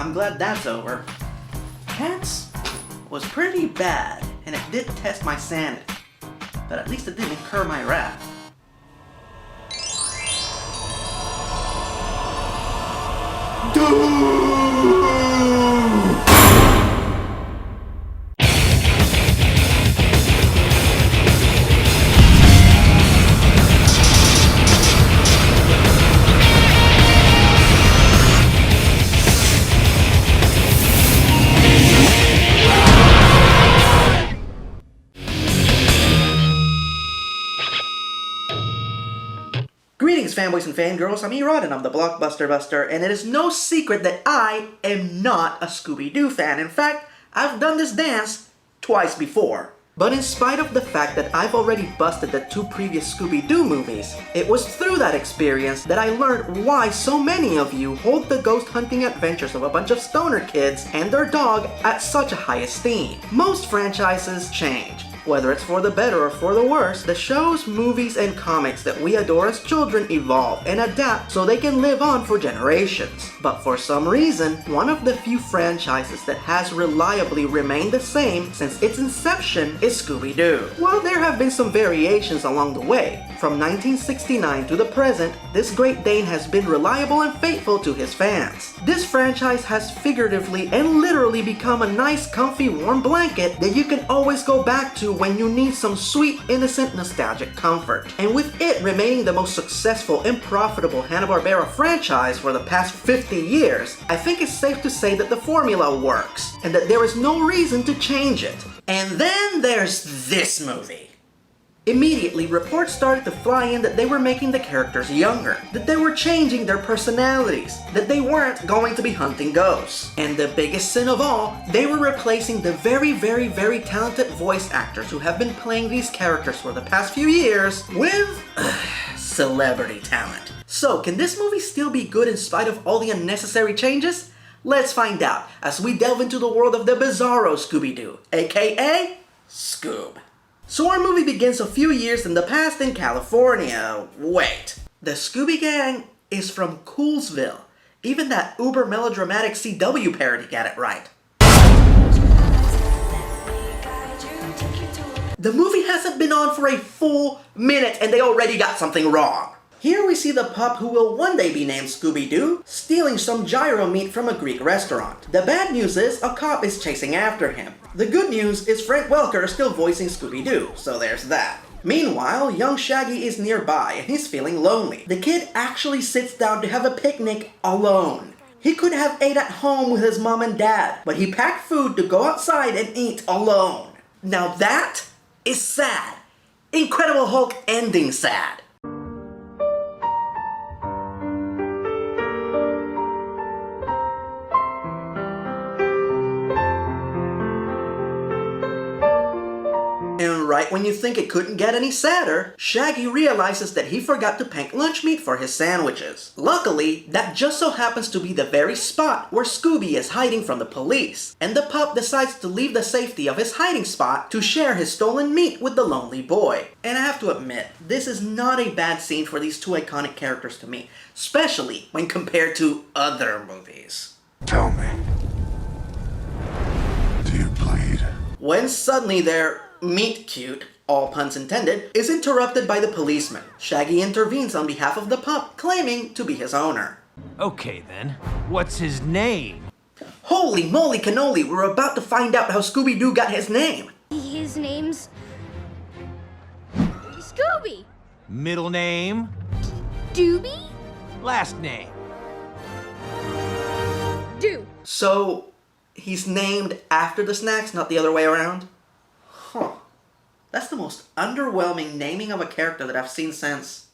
I'm glad that's over. Cats was pretty bad, and it did test my sanity. But at least it didn't incur my wrath. Greetings, fanboys and fangirls. I'm ERod, and I'm the Blockbuster Buster, and it is no secret that I am not a Scooby-Doo fan. In fact, I've done this dance twice before. But in spite of the fact that I've already busted the 2 previous Scooby-Doo movies, it was through that experience that I learned why so many of you hold the ghost hunting adventures of a bunch of stoner kids and their dog at such a high esteem. Most franchises change. Whether it's for the better or for the worse, the shows, movies, and comics that we adore as children evolve and adapt so they can live on for generations. But for some reason, one of the few franchises that has reliably remained the same since its inception is Scooby-Doo. While there have been some variations along the way, from 1969 to the present, this Great Dane has been reliable and faithful to his fans. This franchise has figuratively and literally become a nice, comfy, warm blanket that you can always go back to when you need some sweet, innocent, nostalgic comfort. And with it remaining the most successful and profitable Hanna-Barbera franchise for the past 50 years, I think it's safe to say that the formula works, and that there is no reason to change it. And then there's this movie. Immediately, reports started to fly in that they were making the characters younger, that they were changing their personalities, that they weren't going to be hunting ghosts. And the biggest sin of all, they were replacing the very talented voice actors who have been playing these characters for the past few years with celebrity talent. So, can this movie still be good in spite of all the unnecessary changes? Let's find out as we delve into the world of the bizarro Scooby-Doo, aka Scoob. So our movie begins a few years in the past in California. Wait, the Scooby Gang is from Coolsville. Even that uber melodramatic CW parody got it right. The movie hasn't been on for a full minute and they already got something wrong. Here we see the pup who will one day be named Scooby-Doo, stealing some gyro meat from a Greek restaurant. The bad news is a cop is chasing after him. The good news is Frank Welker is still voicing Scooby-Doo, so there's that. Meanwhile, young Shaggy is nearby and he's feeling lonely. The kid actually sits down to have a picnic alone. He could have ate at home with his mom and dad, but he packed food to go outside and eat alone. Now that is sad. Incredible Hulk ending sad. And right when you think it couldn't get any sadder, Shaggy realizes that he forgot to pack lunch meat for his sandwiches. Luckily, that just so happens to be the very spot where Scooby is hiding from the police, and the pup decides to leave the safety of his hiding spot to share his stolen meat with the lonely boy. And I have to admit, this is not a bad scene for these 2 iconic characters to me, especially when compared to other movies. Tell me, do you bleed? When suddenly their meet cute, all puns intended, is interrupted by the policeman. Shaggy intervenes on behalf of the pup, claiming to be his owner. Okay then, what's his name? Holy moly cannoli, we're about to find out how Scooby-Doo got his name. His name's Scooby. Middle name? Dooby? Last name? Doo. So, he's named after the snacks, not the other way around? Huh. That's the most underwhelming naming of a character that I've seen since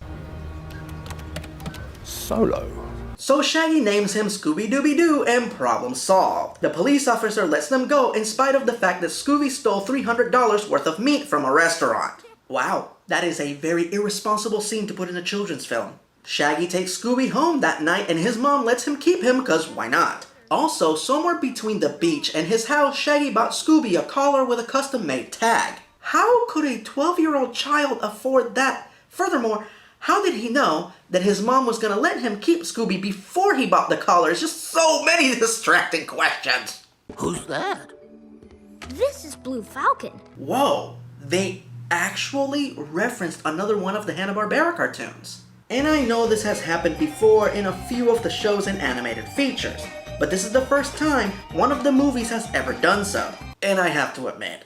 Solo. So Shaggy names him Scooby-Dooby-Doo and problem solved. The police officer lets them go in spite of the fact that Scooby stole $300 worth of meat from a restaurant. Wow, that is a very irresponsible scene to put in a children's film. Shaggy takes Scooby home that night and his mom lets him keep him cause why not? Also, somewhere between the beach and his house, Shaggy bought Scooby a collar with a custom-made tag. How could a 12-year-old child afford that? Furthermore, How did he know that his mom was gonna let him keep Scooby before he bought the collar? It's just so many distracting questions. Who's that? This is Blue Falcon. Whoa, they actually referenced another one of the Hanna-Barbera cartoons. And I know this has happened before in a few of the shows and animated features, but this is the first time one of the movies has ever done so. And I have to admit,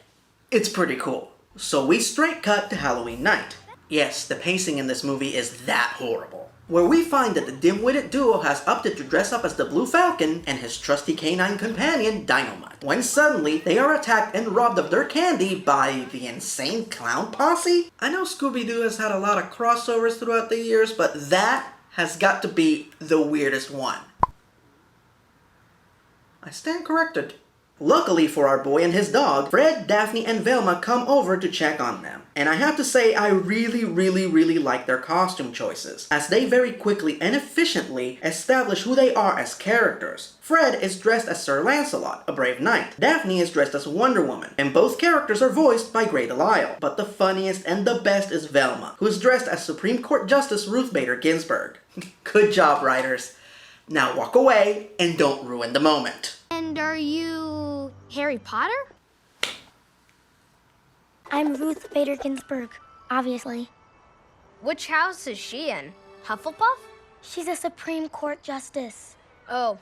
it's pretty cool. So we straight cut to Halloween night. Yes, the pacing in this movie is that horrible. Where we find that the dim-witted duo has opted to dress up as the Blue Falcon and his trusty canine companion, Dynamite, when suddenly they are attacked and robbed of their candy by the insane clown posse? I know Scooby-Doo has had a lot of crossovers throughout the years, but that has got to be the weirdest one. I stand corrected. Luckily for our boy and his dog, Fred, Daphne, and Velma come over to check on them. And I have to say, I really like their costume choices, as they very quickly and efficiently establish who they are as characters. Fred is dressed as Sir Lancelot, a brave knight. Daphne is dressed as Wonder Woman, and both characters are voiced by Grey Delisle. But the funniest and the best is Velma, who is dressed as Supreme Court Justice Ruth Bader Ginsburg. Good job, writers. Now walk away and don't ruin the moment. And are you Harry Potter? I'm Ruth Bader Ginsburg, obviously. Which house is she in? Hufflepuff? She's a Supreme Court Justice. Oh,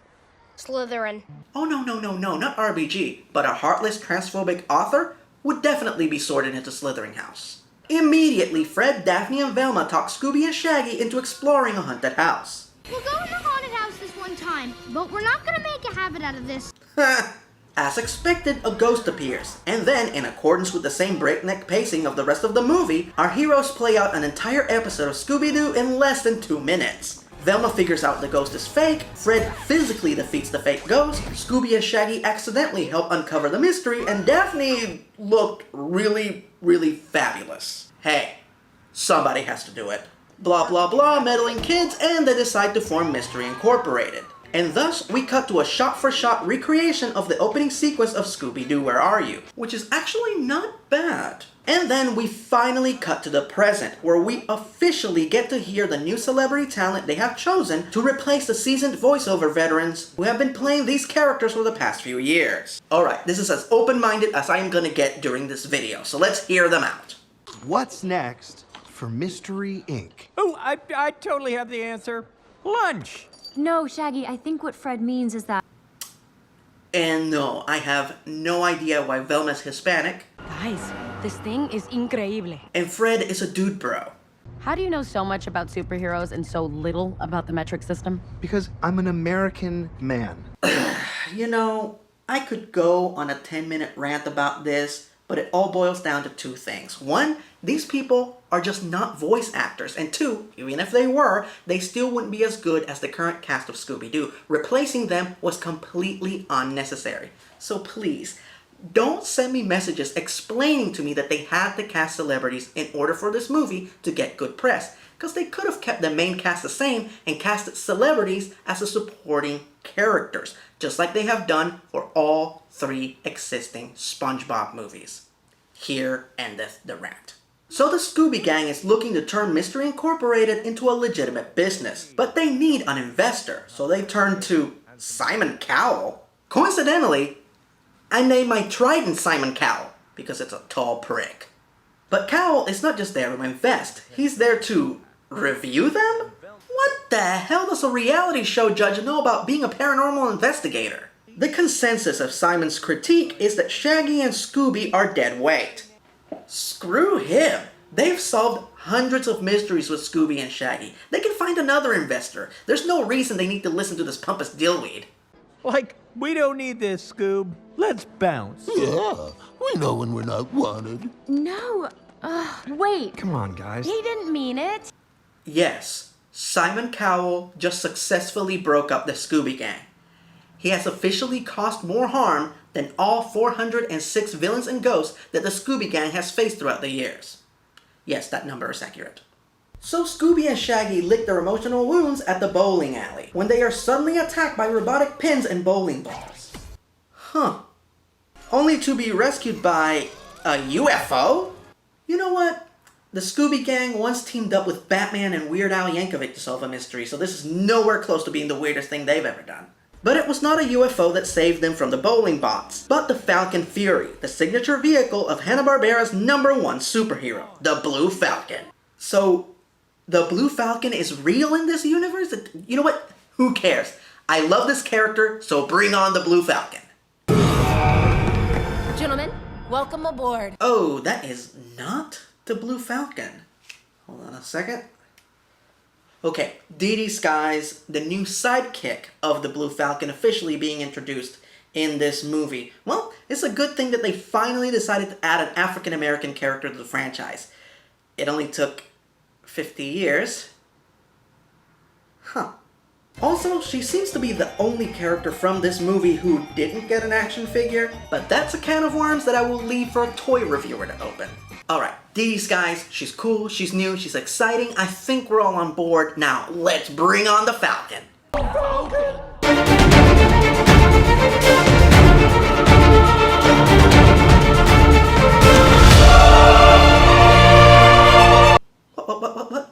Slytherin. Oh no, not RBG, but a heartless transphobic author would definitely be sorted into Slytherin house. Immediately, Fred, Daphne, and Velma talk Scooby and Shaggy into exploring a haunted house. We'll go in the haunted house this one time, but we're not gonna make a habit out of this. As expected, a ghost appears, and then, in accordance with the same breakneck pacing of the rest of the movie, our heroes play out an entire episode of Scooby-Doo in less than 2 minutes. Velma figures out the ghost is fake, Fred physically defeats the fake ghost, Scooby and Shaggy accidentally help uncover the mystery, and Daphne looked really fabulous. Hey, somebody has to do it. Blah blah blah, meddling kids, and they decide to form Mystery Incorporated. And thus, we cut to a shot-for-shot recreation of the opening sequence of Scooby-Doo, Where Are You? Which is actually not bad. And then we finally cut to the present, where we officially get to hear the new celebrity talent they have chosen to replace the seasoned voiceover veterans who have been playing these characters for the past few years. Alright, this is as open-minded as I am gonna get during this video, so let's hear them out. What's next for Mystery Inc.? Oh, I totally have the answer. Lunch. No, Shaggy, I think what Fred means is that... And no, I have no idea why Velma's Hispanic, Guys, this thing is increíble. and Fred is a dude bro. How do you know so much about superheroes and so little about the metric system? Because I'm an American man. You know, I could go on a 10-minute rant about this, but it all boils down to 2 things. 1, these people are just not voice actors. And 2, even if they were, they still wouldn't be as good as the current cast of Scooby-Doo. Replacing them was completely unnecessary. So please, don't send me messages explaining to me that they had to cast celebrities in order for this movie to get good press. Because they could have kept the main cast the same and casted celebrities as the supporting characters, just like they have done for all 3 existing SpongeBob movies. Here endeth the rant. So the Scooby Gang is looking to turn Mystery Incorporated into a legitimate business, but they need an investor, so they turn to Simon Cowell. Coincidentally, I named my trident Simon Cowell because it's a tall prick. But Cowell is not just there to invest, he's there to review them? What the hell does a reality show judge know about being a paranormal investigator? The consensus of Simon's critique is that Shaggy and Scooby are dead weight. Screw him! They've solved hundreds of mysteries with Scooby and Shaggy. They can find another investor. There's no reason they need to listen to this pompous dillweed. Like, we don't need this, Scoob. Let's bounce. Yeah, we know when we're not wanted. No. Wait. Come on, guys. He didn't mean it. Yes, Simon Cowell just successfully broke up the Scooby Gang. He has officially caused more harm than all 406 villains and ghosts that the Scooby Gang has faced throughout the years. Yes, that number is accurate. So Scooby and Shaggy lick their emotional wounds at the bowling alley when they are suddenly attacked by robotic pins and bowling balls. Huh. Only to be rescued by a UFO? You know what? The Scooby Gang once teamed up with Batman and Weird Al Yankovic to solve a mystery, so this is nowhere close to being the weirdest thing they've ever done. But it was not a UFO that saved them from the bowling bots, but the Falcon Fury, the signature vehicle of Hanna-Barbera's #1 superhero, the Blue Falcon. So, the Blue Falcon is real in this universe? You know what? Who cares? I love this character, so bring on the Blue Falcon. Gentlemen, welcome aboard. Oh, that is not the Blue Falcon. Hold on a second. Okay, Dee Dee Sky's the new sidekick of the Blue Falcon officially being introduced in this movie. Well, it's a good thing that they finally decided to add an African-American character to the franchise. It only took 50 years. Huh. Also, she seems to be the only character from this movie who didn't get an action figure, but that's a can of worms that I will leave for a toy reviewer to open. Alright, Dee Dee Skies, she's cool, she's new, she's exciting, I think we're all on board. Now, let's bring on the Falcon.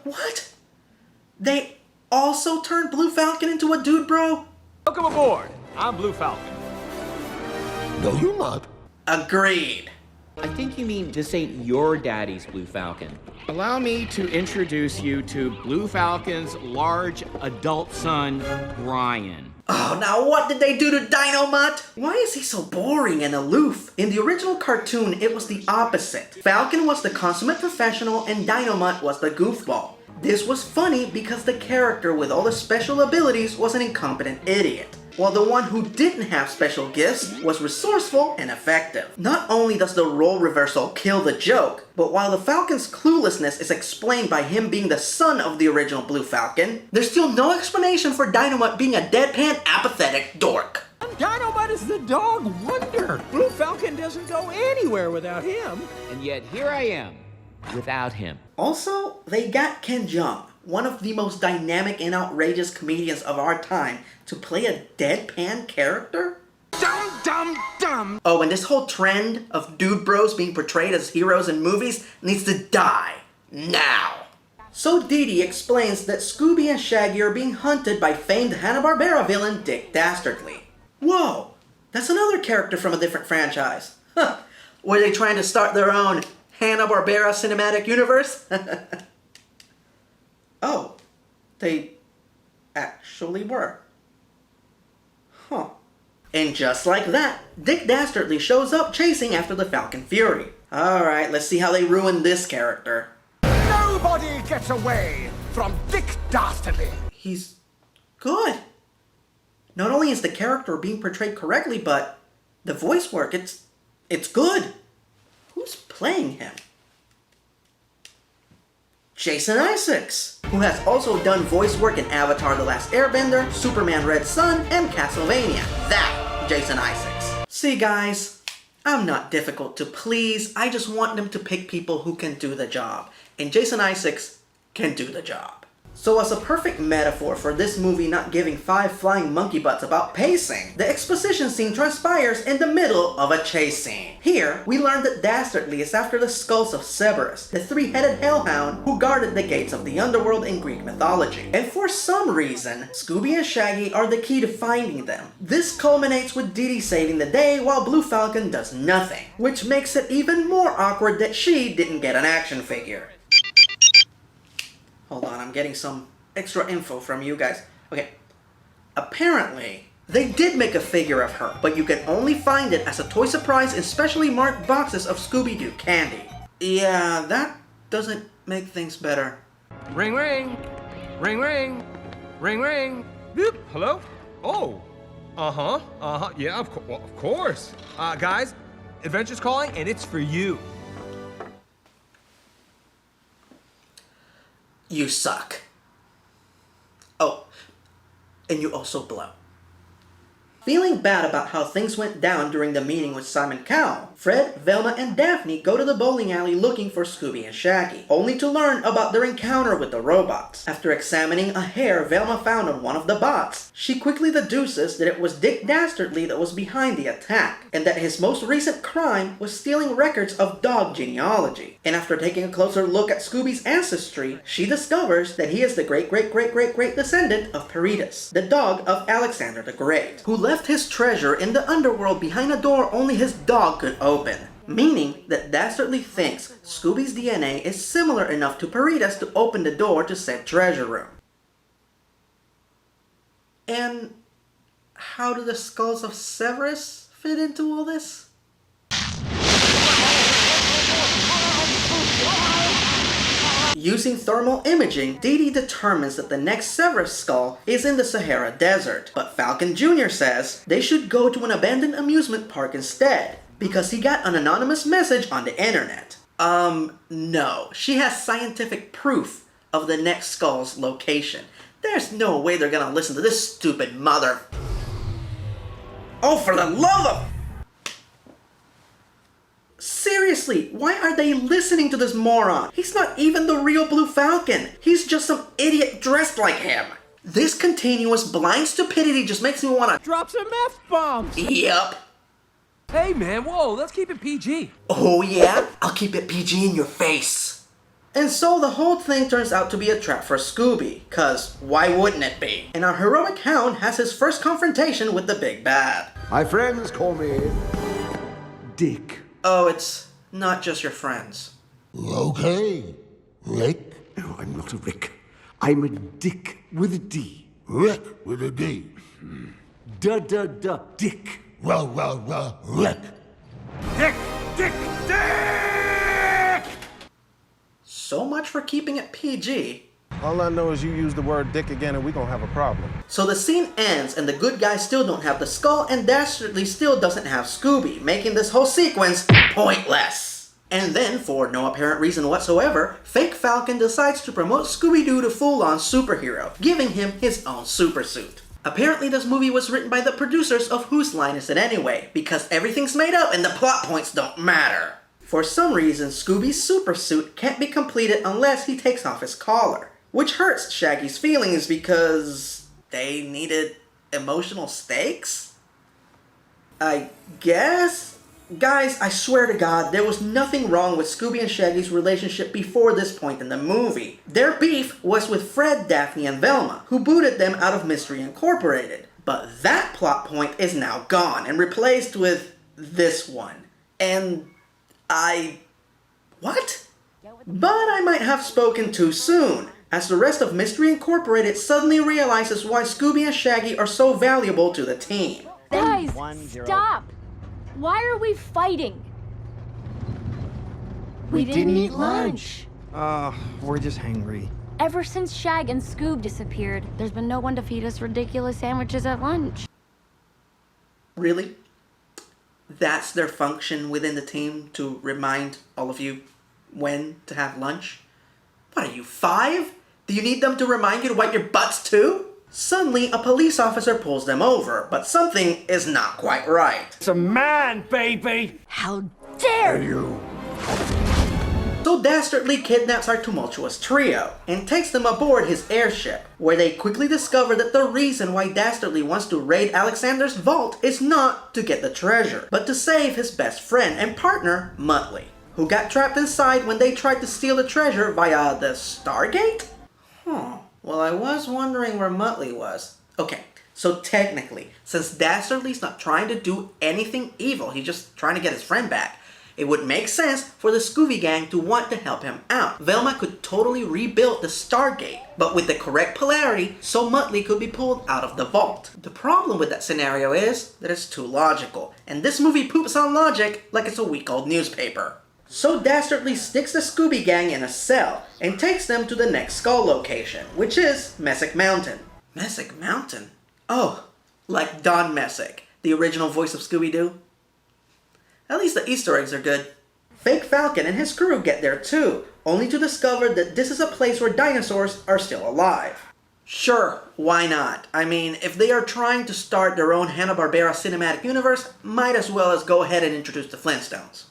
What? They also turned Blue Falcon into a dude, bro? Welcome aboard. I'm Blue Falcon. No, you're not. Agreed. I think you mean this ain't your daddy's Blue Falcon. Allow me to introduce you to Blue Falcon's large adult son, Brian. Oh, now what did they do to Dynamite? Why is he so boring and aloof? In the original cartoon, it was the opposite. Falcon was the consummate professional and Dynamite was the goofball. This was funny because the character with all the special abilities was an incompetent idiot, while the one who didn't have special gifts was resourceful and effective. Not only does the role reversal kill the joke, but while the Falcon's cluelessness is explained by him being the son of the original Blue Falcon, there's still no explanation for Dynamite being a deadpan, apathetic dork. Dynamite is the dog wonder. Blue Falcon doesn't go anywhere without him. And yet here I am, without him. Also, they got Ken Jeong, one of the most dynamic and outrageous comedians of our time, to play a deadpan character? Dumb. Oh, and this whole trend of dude bros being portrayed as heroes in movies needs to die. Now. So Dee Dee explains that Scooby and Shaggy are being hunted by famed Hanna-Barbera villain Dick Dastardly. Whoa, that's another character from a different franchise. Huh. Were they trying to start their own Hanna-Barbera cinematic universe? Oh, they actually were. Huh. And just like that, Dick Dastardly shows up chasing after the Falcon Fury. Alright, let's see how they ruin this character. Nobody gets away from Dick Dastardly. He's good. Not only is the character being portrayed correctly, but the voice work, it's good. Who's playing him? Jason Isaacs, who has also done voice work in Avatar: The Last Airbender, Superman Red Sun, and Castlevania. That Jason Isaacs. See guys, I'm not difficult to please, I just want them to pick people who can do the job. And Jason Isaacs can do the job. So as a perfect metaphor for this movie not giving 5 flying monkey butts about pacing, the exposition scene transpires in the middle of a chase scene. Here, we learn that Dastardly is after the skulls of Cerberus, the 3-headed hellhound who guarded the gates of the underworld in Greek mythology. And for some reason, Scooby and Shaggy are the key to finding them. This culminates with Dee Dee saving the day while Blue Falcon does nothing, which makes it even more awkward that she didn't get an action figure. Hold on, I'm getting some extra info from you guys. Okay, apparently, they did make a figure of her, but you can only find it as a toy surprise in specially marked boxes of Scooby-Doo candy. Yeah, that doesn't make things better. Ring, ring. Ring, ring. Ring, ring. Boop. Hello? Oh. Yeah, of course. Guys, Adventure's calling, and it's for you. You suck. Oh, and you also blow. Feeling bad about how things went down during the meeting with Simon Cowell, Fred, Velma, and Daphne go to the bowling alley looking for Scooby and Shaggy, only to learn about their encounter with the robots. After examining a hair Velma found on one of the bots, she quickly deduces that it was Dick Dastardly that was behind the attack, and that his most recent crime was stealing records of dog genealogy. And after taking a closer look at Scooby's ancestry, she discovers that he is the great descendant of Peritas, the dog of Alexander the Great, who left his treasure in the underworld behind a door only his dog could open. Meaning that Dastardly thinks Scooby's DNA is similar enough to Peritas to open the door to said treasure room. And how do the skulls of Severus fit into all this? Using thermal imaging, Dee Dee determines that the next Severus skull is in the Sahara Desert, but Falcon Jr. says they should go to an abandoned amusement park instead, because he got an anonymous message on the internet. No. She has scientific proof of the next skull's location. There's no way they're gonna listen to this stupid mother... Oh, for the love of... Seriously, why are they listening to this moron? He's not even the real Blue Falcon. He's just some idiot dressed like him. This continuous blind stupidity just makes me wanna... Drop some F-bombs! Yep. Hey man, whoa, let's keep it PG. Oh yeah? I'll keep it PG in your face. And so the whole thing turns out to be a trap for Scooby, cause why wouldn't it be? And our heroic hound has his first confrontation with the big bad. My friends call me Dick. Oh, it's not just your friends. Okay. Rick? No, I'm not a Rick. I'm a Dick with a D. Rick with a D. Dick. Well, Rick. Dick! So much for keeping it PG. All I know is you use the word dick again and we're gonna have a problem. So the scene ends and the good guys still don't have the skull and Dastardly still doesn't have Scooby, making this whole sequence pointless. And then, for no apparent reason whatsoever, Fake Falcon decides to promote Scooby-Doo to full-on superhero, giving him his own supersuit. Apparently this movie was written by the producers of Whose Line Is It Anyway, because everything's made up and the plot points don't matter. For some reason, Scooby's supersuit can't be completed unless he takes off his collar, which hurts Shaggy's feelings because they needed emotional stakes? I guess? Guys, I swear to God, there was nothing wrong with Scooby and Shaggy's relationship before this point in the movie. Their beef was with Fred, Daphne, and Velma, who booted them out of Mystery Incorporated. But that plot point is now gone and replaced with this one. And what? But I might have spoken too soon, as the rest of Mystery Incorporated suddenly realizes why Scooby and Shaggy are so valuable to the team. Guys, stop! Why are we fighting? We didn't eat lunch. We're just hangry. Ever since Shag and Scoob disappeared, There's been no one to feed us ridiculous sandwiches at lunch. Really? That's their function within the team, to remind all of you when to have lunch? What are you, 5? Do you need them to remind you to wipe your butts too? Suddenly, a police officer pulls them over, but something is not quite right. It's a man, baby! how dare you! So Dastardly kidnaps our tumultuous trio and takes them aboard his airship, where they quickly discover that the reason why Dastardly wants to raid Alexander's vault is not to get the treasure, but to save his best friend and partner, Muttley, who got trapped inside when they tried to steal the treasure via the Stargate? Well, I was wondering where Muttley was. Okay, so technically, since Dastardly's not trying to do anything evil, he's just trying to get his friend back, it would make sense for the Scooby Gang to want to help him out. Velma could totally rebuild the Stargate, but with the correct polarity, so Muttley could be pulled out of the vault. The problem with that scenario is that it's too logical, and this movie poops on logic like it's a week-old newspaper. So Dastardly sticks the Scooby Gang in a cell and takes them to the next skull location, which is Messick Mountain. Messick Mountain? Oh, like Don Messick, the original voice of Scooby-Doo? At least the Easter eggs are good. Fake Falcon and his crew get there too, only to discover that this is a place where dinosaurs are still alive. Sure, why not? I mean, if they are trying to start their own Hanna-Barbera cinematic universe, might as well as go ahead and introduce the Flintstones.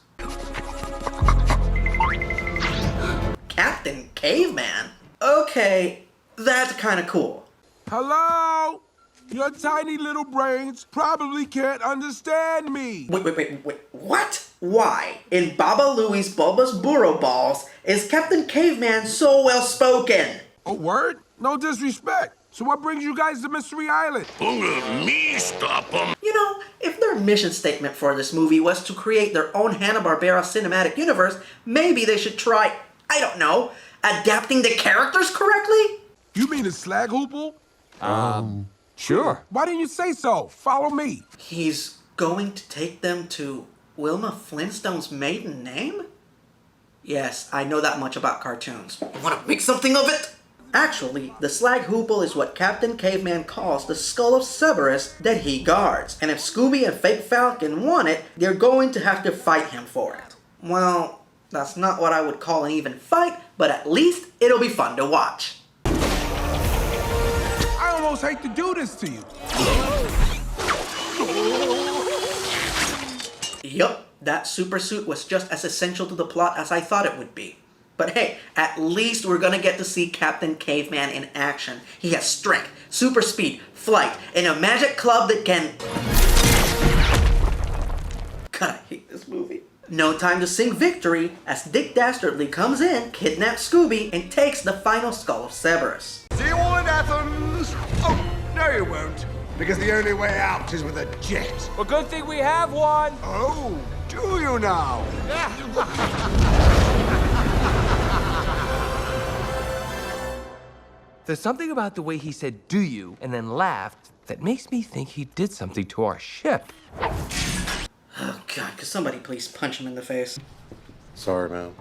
Captain Caveman? Okay, that's kinda cool. Hello? Your tiny little brains probably can't understand me. Wait, what? Why? In Baba Louie's Bulbous Burrow Balls is Captain Caveman so well spoken? A word? No disrespect. So what brings you guys to Mystery Island? Me stop them. You know, if their mission statement for this movie was to create their own Hanna-Barbera cinematic universe, maybe they should try, I don't know, adapting the characters correctly? You mean the slag hoople? Sure. Why didn't you say so? Follow me. He's going to take them to Wilma Flintstone's maiden name? Yes, I know that much about cartoons. You want to make something of it? Actually, the slag hoople is what Captain Caveman calls the skull of Cerberus that he guards. And if Scooby and Fake Falcon want it, they're going to have to fight him for it. Well, that's not what I would call an even fight, but at least it'll be fun to watch. I almost hate to do this to you. Yup, that super suit was just as essential to the plot as I thought it would be. But hey, at least we're gonna get to see Captain Caveman in action. He has strength, super speed, flight, and a magic club that can... God, I hate this movie. No time to sing victory as Dick Dastardly comes in, kidnaps Scooby, and takes the final skull of Cerberus. See you all in Athens! Oh, no you won't, because the only way out is with a jet. Well, good thing we have one. Oh, do you now? There's something about the way he said, "do you?" and then laughed that makes me think he did something to our ship. Oh God, could somebody please punch him in the face? Sorry, man.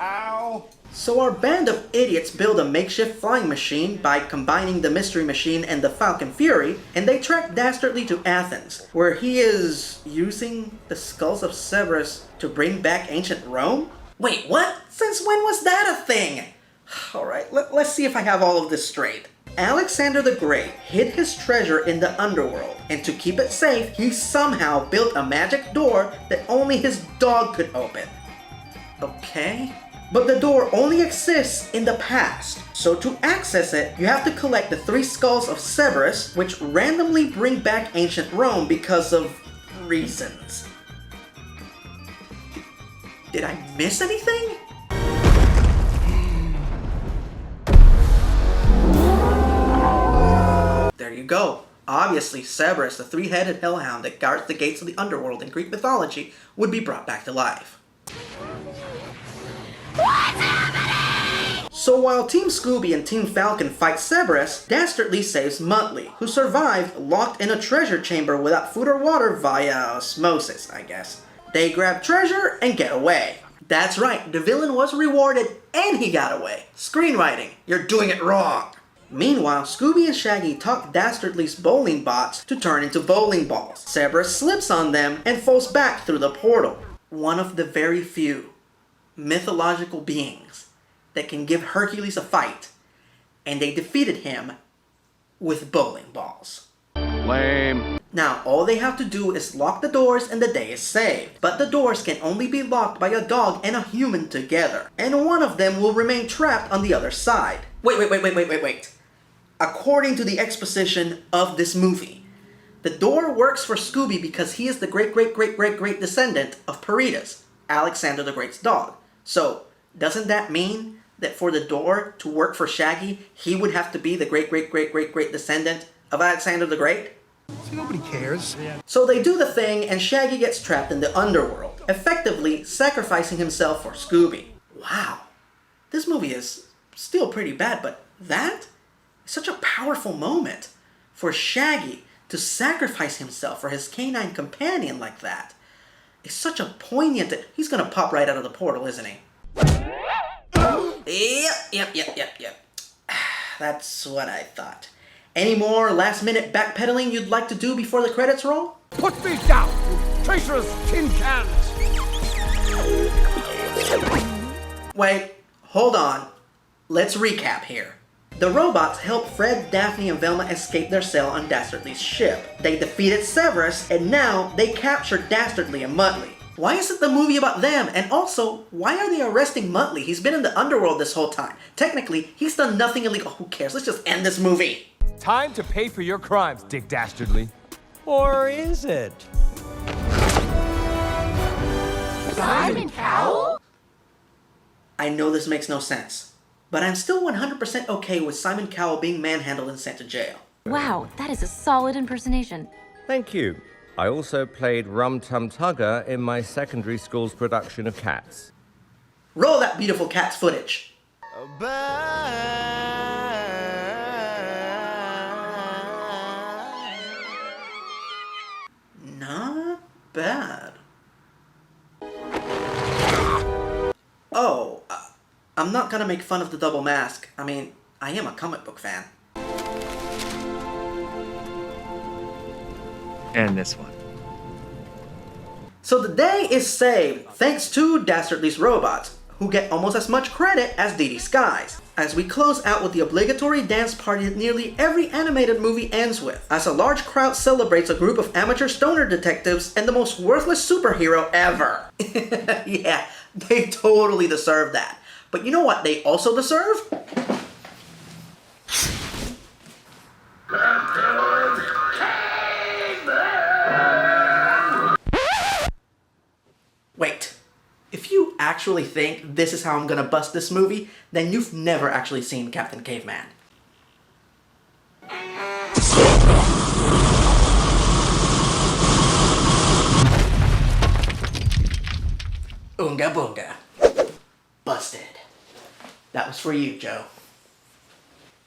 Ow! So our band of idiots build a makeshift flying machine by combining the Mystery Machine and the Falcon Fury, and they track Dastardly to Athens, where he is using the skulls of Cerberus to bring back ancient Rome? Wait, what? Since when was that a thing? Alright, let's see if I have all of this straight. Alexander the Great hid his treasure in the underworld, and to keep it safe, he somehow built a magic door that only his dog could open. Okay? But the door only exists in the past, so to access it, you have to collect the 3 skulls of Cerberus, which randomly bring back ancient Rome because of reasons. Did I miss anything? There you go. Obviously, Cerberus, the 3-headed hellhound that guards the gates of the underworld in Greek mythology, would be brought back to life. So while Team Scooby and Team Falcon fight Cerberus, Dastardly saves Muttley, who survived locked in a treasure chamber without food or water via osmosis, I guess. They grab treasure and get away. That's right, the villain was rewarded and he got away. Screenwriting, you're doing it wrong. Meanwhile, Scooby and Shaggy talk Dastardly's bowling bots to turn into bowling balls. Cerberus slips on them and falls back through the portal. One of the very few mythological beings that can give Hercules a fight, and they defeated him with bowling balls. Lame. Now, all they have to do is lock the doors and the day is saved. But the doors can only be locked by a dog and a human together, and one of them will remain trapped on the other side. Wait. According to the exposition of this movie, the door works for Scooby because he is the great descendant of Peritas, Alexander the Great's dog. So, doesn't that mean that for the door to work for Shaggy, he would have to be the great descendant of Alexander the Great? See, nobody cares. So they do the thing and Shaggy gets trapped in the underworld, effectively sacrificing himself for Scooby. Wow, this movie is still pretty bad, but that is such a powerful moment for Shaggy to sacrifice himself for his canine companion like that. It's such a poignant... He's gonna pop right out of the portal, isn't he? Yep. That's what I thought. Any more last-minute backpedaling you'd like to do before the credits roll? Put me down, you traitorous tin cans! Wait, hold on. Let's recap here. The robots help Fred, Daphne, and Velma escape their cell on Dastardly's ship. They defeated Severus, and now they captured Dastardly and Muttley. Why isn't the movie about them? And also, why are they arresting Muttley? He's been in the underworld this whole time. Technically, he's done nothing illegal. Who cares? Let's just end this movie. Time to pay for your crimes, Dick Dastardly. Or is it? Simon Cowell? I know this makes no sense, but I'm still 100% okay with Simon Cowell being manhandled and sent to jail. Wow, that is a solid impersonation. Thank you. I also played Rum Tum Tugger in my secondary school's production of Cats. Roll that beautiful Cats footage. Not bad. Oh, I'm not gonna make fun of the double mask. I mean, I am a comic book fan. And this one. So the day is saved thanks to Dastardly's robots, who get almost as much credit as Dee Dee Skies, as we close out with the obligatory dance party that nearly every animated movie ends with, as a large crowd celebrates a group of amateur stoner detectives and the most worthless superhero ever. Yeah, they totally deserve that. But you know what they also deserve? Wait, if you actually think this is how I'm gonna bust this movie, then you've never actually seen Captain Caveman. Oonga boonga. Busted. That was for you, Joe.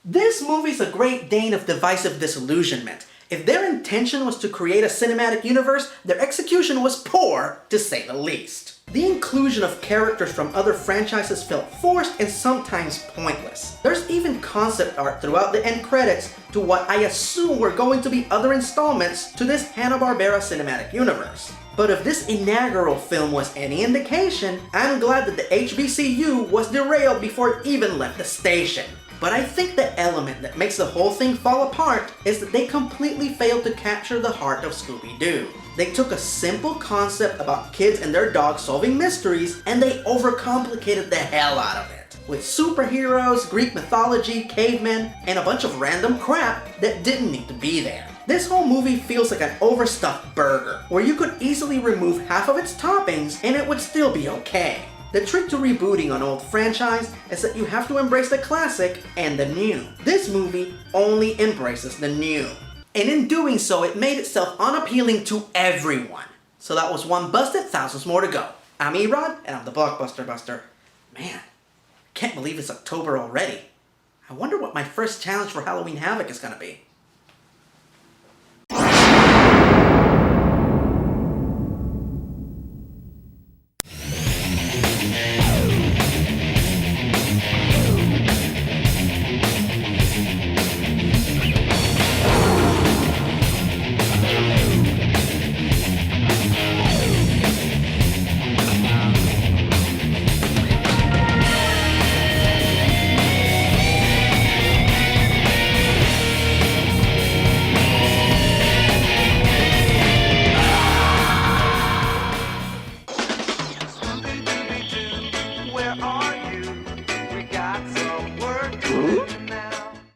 This movie's a great Dane of divisive disillusionment. If their intention was to create a cinematic universe, their execution was poor, to say the least. The inclusion of characters from other franchises felt forced and sometimes pointless. There's even concept art throughout the end credits to what I assume were going to be other installments to this Hanna-Barbera cinematic universe. But if this inaugural film was any indication, I'm glad that the HBCU was derailed before it even left the station. But I think the element that makes the whole thing fall apart is that they completely failed to capture the heart of Scooby-Doo. They took a simple concept about kids and their dogs solving mysteries and they overcomplicated the hell out of it. With superheroes, Greek mythology, cavemen, and a bunch of random crap that didn't need to be there. This whole movie feels like an overstuffed burger, where you could easily remove half of its toppings and it would still be okay. The trick to rebooting an old franchise is that you have to embrace the classic and the new. This movie only embraces the new. And in doing so, it made itself unappealing to everyone. So that was one busted, thousands more to go. I'm ERod, and I'm the Blockbuster Buster. Man, I can't believe it's October already. I wonder what my first challenge for Halloween Havoc is gonna be.